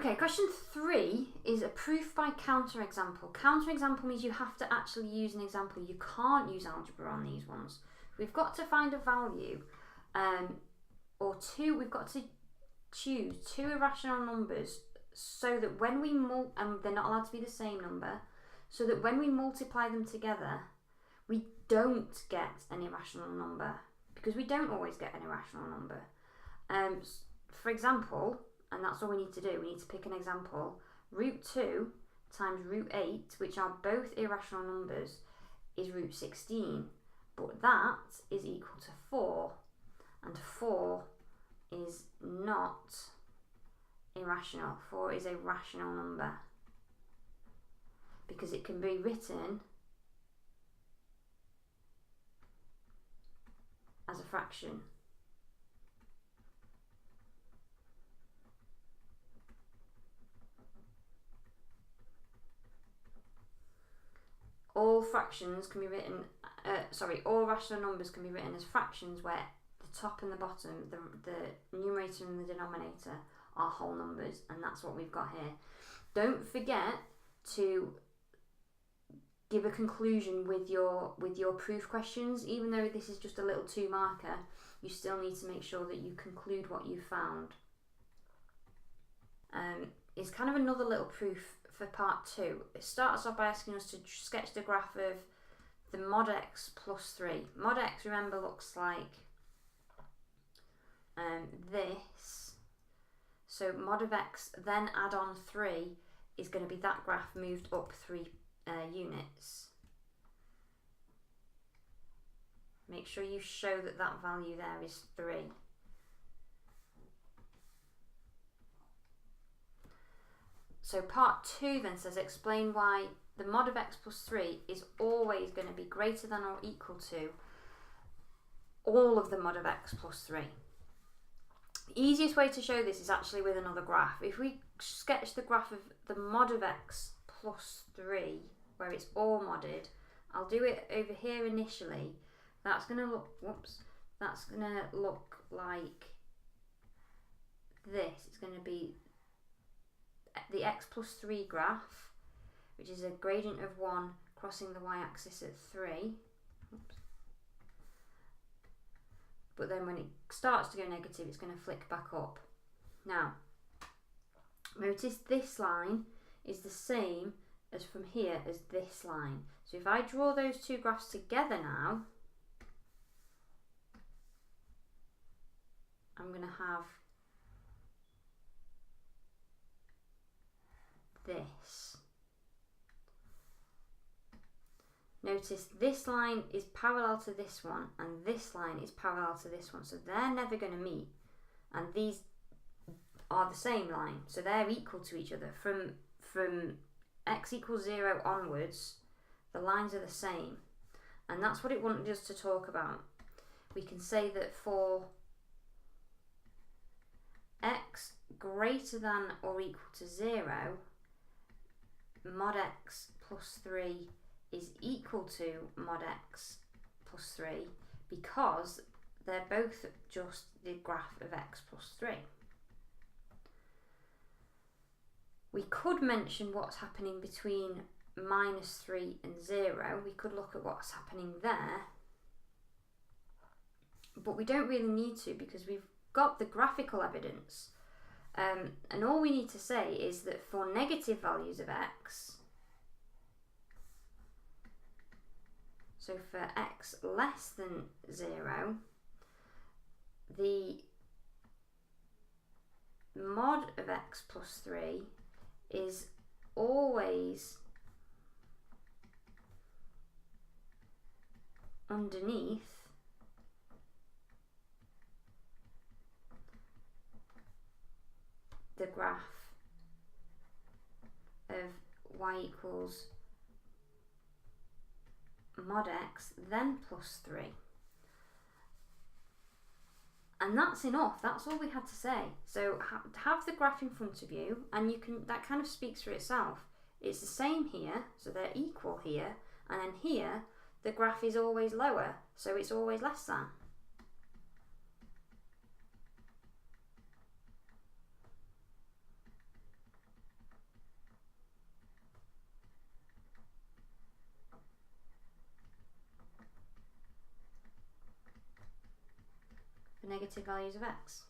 Okay, question 3 is a proof by counterexample. Counterexample means you have to actually use an example. You can't use algebra on these ones. We've got to find a value, or two. We've got to choose two irrational numbers so that when we they're not allowed to be the same number, so that when we multiply them together, we don't get an irrational number, because we don't always get an irrational number. For example, and that's all we need to do, we need to pick an example. Root 2 times root 8, which are both irrational numbers, is root 16, but that is equal to 4, and 4 is not irrational. 4 is a rational number, because it can be written as a fraction. All fractions can be written, all rational numbers can be written as fractions where the top and the bottom, the numerator and the denominator, are whole numbers, and that's what we've got here. Don't forget to give a conclusion with your proof questions. Even though this is just a little 2 marker, you still need to make sure that you conclude what you found. It's kind of another little proof for part 2. It starts off by asking us to sketch the graph of the mod x plus 3. Mod x, remember, looks like this. So mod of x, then add on 3, is going to be that graph moved up 3 units. Make sure you show that that value there is 3. So part 2 then says explain why the mod of x plus 3 is always going to be greater than or equal to all of the mod of x plus 3. The easiest way to show this is actually with another graph. If we sketch the graph of the mod of x plus 3, where it's all modded, I'll do it over here initially. That's going to look, that's going to look like this. It's going to be the x plus 3 graph, which is a gradient of 1 crossing the y-axis at 3. Oops. But then when it starts to go negative, it's going to flick back up. Now, notice this line is the same as from here as this line. So if I draw those two graphs together now, I'm going to have this. Notice this line is parallel to this one, and this line is parallel to this one, so they're never going to meet, and these are the same line, so they're equal to each other. From x equals 0 onwards, the lines are the same, and that's what it wanted us to talk about. We can say that for x greater than or equal to 0, mod x plus 3 is equal to mod x plus 3, because they're both just the graph of x plus 3. We could mention what's happening between -3 and 0. We could look at what's happening there, but we don't really need to, because we've got the graphical evidence. And all we need to say is that for negative values of x, so for x less than 0, the mod of x plus 3 is always underneath the graph of y equals mod x then plus 3. And that's enough. That's all we had to say. So have the graph in front of you, and you can, that kind of speaks for itself. It's the same here, so they're equal here, and then here the graph is always lower, so it's always less than. for negative values of x.